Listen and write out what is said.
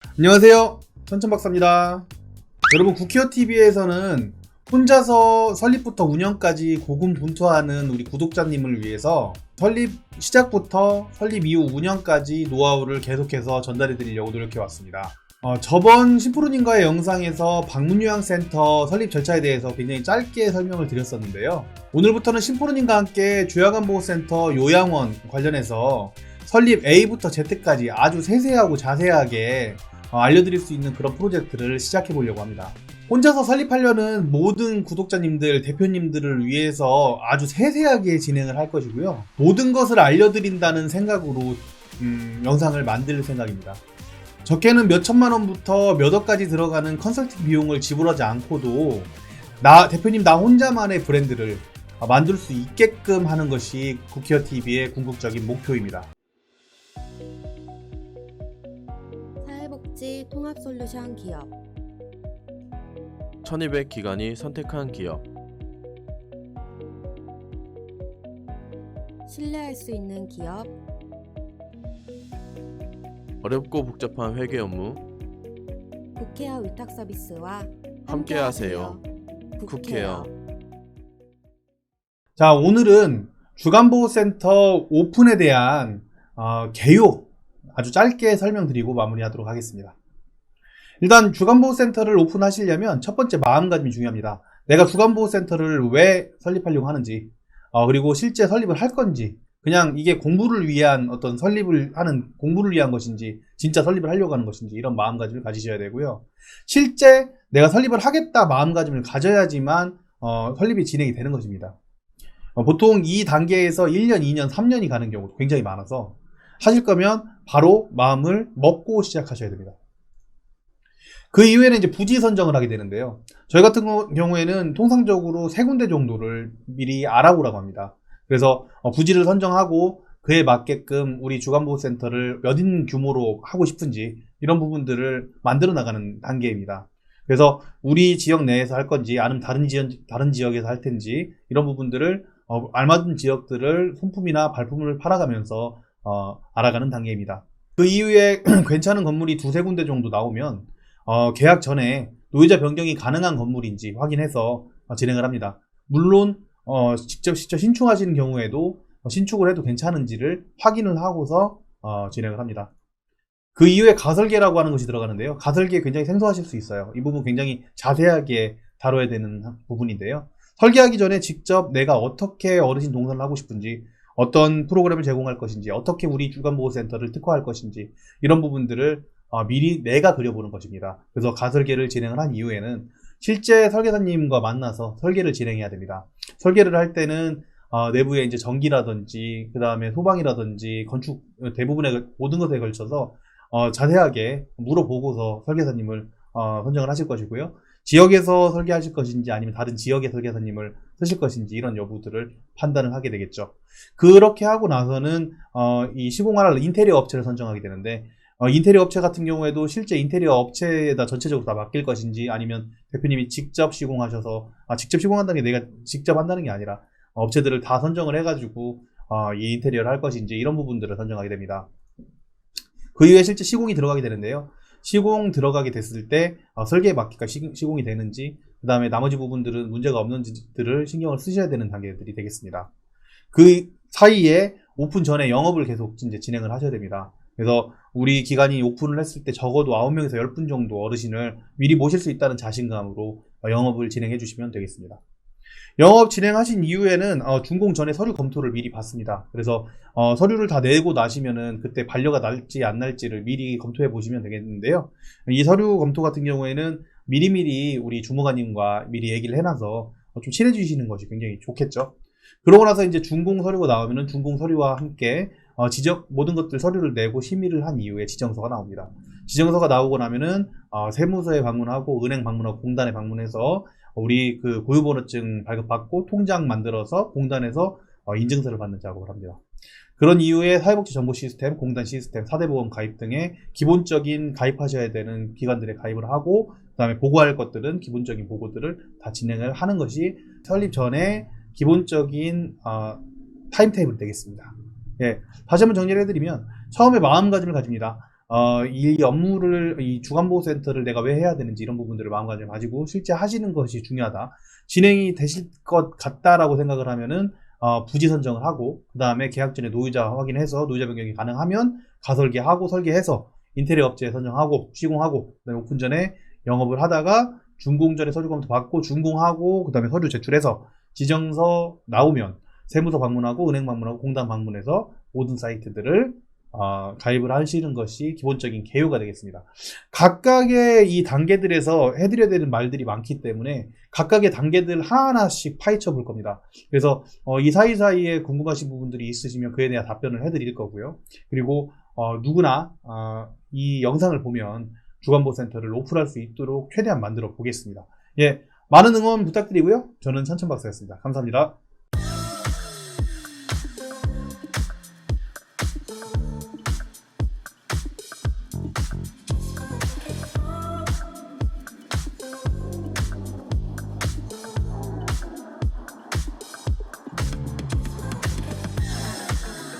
안녕하세요, 천천박사입니다. 여러분, 국회어TV에서는 혼자서 설립부터 운영까지 고군분투하는 우리 구독자님을 위해서 설립 시작부터 설립 이후 운영까지 노하우를 계속해서 전달해 드리려고 노력해 왔습니다. 저번 신프로님과의 영상에서 방문요양센터 설립 절차에 대해서 굉장히 짧게 설명을 드렸었는데요. 오늘부터는 신프로님과 함께 조약암보호센터 요양원 관련해서 설립 A부터 Z까지 아주 세세하고 자세하게 알려드릴 수 있는 그런 프로젝트를 시작해 보려고 합니다. 혼자서 설립하려는 모든 구독자님들, 대표님들을 위해서 아주 세세하게 진행을 할 것이고요. 모든 것을 알려드린다는 생각으로 영상을 만들 생각입니다. 적게는 몇 천만 원부터 몇 억까지 들어가는 컨설팅 비용을 지불하지 않고도 대표님 나 혼자만의 브랜드를 만들 수 있게끔 하는 것이 국회어TV의 궁극적인 목표입니다. 사회복지 통합솔루션 기업 1200 기관이 선택한 기업. 신뢰할 수 있는 기업 어렵고 복잡한 회계 업무 국회어 위탁 서비스와 함께하세요. 국회어. 자, 오늘은 주간보호센터 오픈에 대한 개요 아주 짧게 설명드리고 마무리하도록 하겠습니다. 일단 주간보호센터를 오픈하시려면 첫 번째 마음가짐이 중요합니다. 내가 주간보호센터를 왜 설립하려고 하는지, 그리고 실제 설립을 할 건지, 그냥 이게 공부를 위한 어떤 설립을 하는 공부를 위한 것인지, 진짜 설립을 하려고 하는 것인지, 이런 마음가짐을 가지셔야 되고요. 실제 내가 설립을 하겠다 마음가짐을 가져야지만 설립이 진행이 되는 것입니다. 보통 이 단계에서 1년, 2년, 3년이 가는 경우도 굉장히 많아서 하실 거면 바로 마음을 먹고 시작하셔야 됩니다. 그 이후에는 이제 부지 선정을 하게 되는데요. 저희 같은 경우에는 통상적으로 3군데 정도를 미리 알아보라고 합니다. 그래서 부지를 선정하고 그에 맞게끔 우리 주간보호센터를 몇 인 규모로 하고 싶은지 이런 부분들을 만들어 나가는 단계입니다. 그래서 우리 지역 내에서 할 건지 아니면 다른 지역에서 할 텐지 이런 부분들을 알맞은 지역들을 손품이나 발품을 팔아가면서 알아가는 단계입니다. 그 이후에 괜찮은 건물이 2-3군데 정도 나오면 계약 전에 노후자 변경이 가능한 건물인지 확인해서 진행을 합니다. 물론 직접 신축하시는 경우에도 신축을 해도 괜찮은지를 확인을 하고서 진행을 합니다. 그 이후에 가설계라고 하는 것이 들어가는데요. 가설계 굉장히 생소하실 수 있어요. 이 부분 굉장히 자세하게 다뤄야 되는 부분인데요. 설계하기 전에 직접 내가 어떻게 어르신 동선을 하고 싶은지, 어떤 프로그램을 제공할 것인지, 어떻게 우리 주간보호센터를 특화할 것인지 이런 부분들을 미리 내가 그려보는 것입니다. 그래서 가설계를 진행을 한 이후에는 실제 설계사님과 만나서 설계를 진행해야 됩니다. 설계를 할 때는 내부에 이제 전기라든지 그 다음에 소방이라든지 건축 대부분의 모든 것에 걸쳐서 자세하게 물어보고서 설계사님을 선정을 하실 것이고요. 지역에서 설계하실 것인지 아니면 다른 지역의 설계사님을 쓰실 것인지 이런 여부들을 판단을 하게 되겠죠. 그렇게 하고 나서는 이 시공할 인테리어 업체를 선정하게 되는데 인테리어 업체 같은 경우에도 실제 인테리어 업체에다 전체적으로 다 맡길 것인지 아니면 대표님이 직접 시공하셔서 직접 시공한다는 게 내가 직접 한다는 게 아니라 업체들을 다 선정을 해가지고 이 인테리어를 할 것인지 이런 부분들을 선정하게 됩니다. 그 이후에 실제 시공이 들어가게 되는데요. 시공 들어가게 됐을 때 설계에 맞게까 시공이 되는지 그 다음에 나머지 부분들은 문제가 없는지들을 신경을 쓰셔야 되는 단계들이 되겠습니다. 그 사이에 오픈 전에 영업을 계속 이제 진행을 하셔야 됩니다. 그래서 우리 기관이 오픈을 했을 때 적어도 9명에서 10분 정도 어르신을 미리 모실 수 있다는 자신감으로 영업을 진행해 주시면 되겠습니다. 영업 진행하신 이후에는 준공 전에 서류 검토를 미리 받습니다. 그래서 서류를 다 내고 나시면은 그때 반려가 날지 안 날지를 미리 검토해 보시면 되겠는데요. 이 서류 검토 같은 경우에는 미리미리 우리 주무관님과 미리 얘기를 해놔서 좀 친해지시는 것이 굉장히 좋겠죠. 그러고 나서 이제 준공 서류가 나오면은 준공 서류와 함께 모든 것들 서류를 내고 심의를 한 이후에 지정서가 나옵니다. 지정서가 나오고 나면은 세무서에 방문하고 은행 방문하고 공단에 방문해서 우리 그 고유번호증 발급받고 통장 만들어서 공단에서 인증서를 받는 작업을 합니다. 그런 이후에 사회복지 정보 시스템, 공단 시스템, 4대 보험 가입 등의 기본적인 가입하셔야 되는 기관들에 가입을 하고 그 다음에 보고할 것들은 기본적인 보고들을 다 진행을 하는 것이 설립 전에 기본적인 타임테이블이 되겠습니다. 예, 다시 한번 정리를 해드리면 처음에 마음가짐을 가집니다. 이 업무를, 이 주간보호센터를 내가 왜 해야 되는지 이런 부분들을 마음가짐을 가지고 실제 하시는 것이 중요하다. 진행이 되실 것 같다라고 생각을 하면은 부지 선정을 하고, 그 다음에 계약 전에 노유자 확인해서 노유자 변경이 가능하면 가설계하고 설계해서 인테리어 업체 선정하고 시공하고, 그다음에 오픈 전에 영업을 하다가 준공 전에 서류 검토 받고 준공하고, 그 다음에 서류 제출해서 지정서 나오면 세무서 방문하고 은행 방문하고 공단 방문해서 모든 사이트들을 가입을 하시는 것이 기본적인 개요가 되겠습니다. 각각의 이 단계들에서 해드려야 되는 말들이 많기 때문에 각각의 단계들 하나하나씩 파헤쳐 볼 겁니다. 그래서 이 사이사이에 궁금하신 부분들이 있으시면 그에 대한 답변을 해드릴 거고요. 그리고 누구나 이 영상을 보면 주간보호센터를 오픈할 수 있도록 최대한 만들어 보겠습니다. 예, 많은 응원 부탁드리고요. 저는 천천박사였습니다. 감사합니다.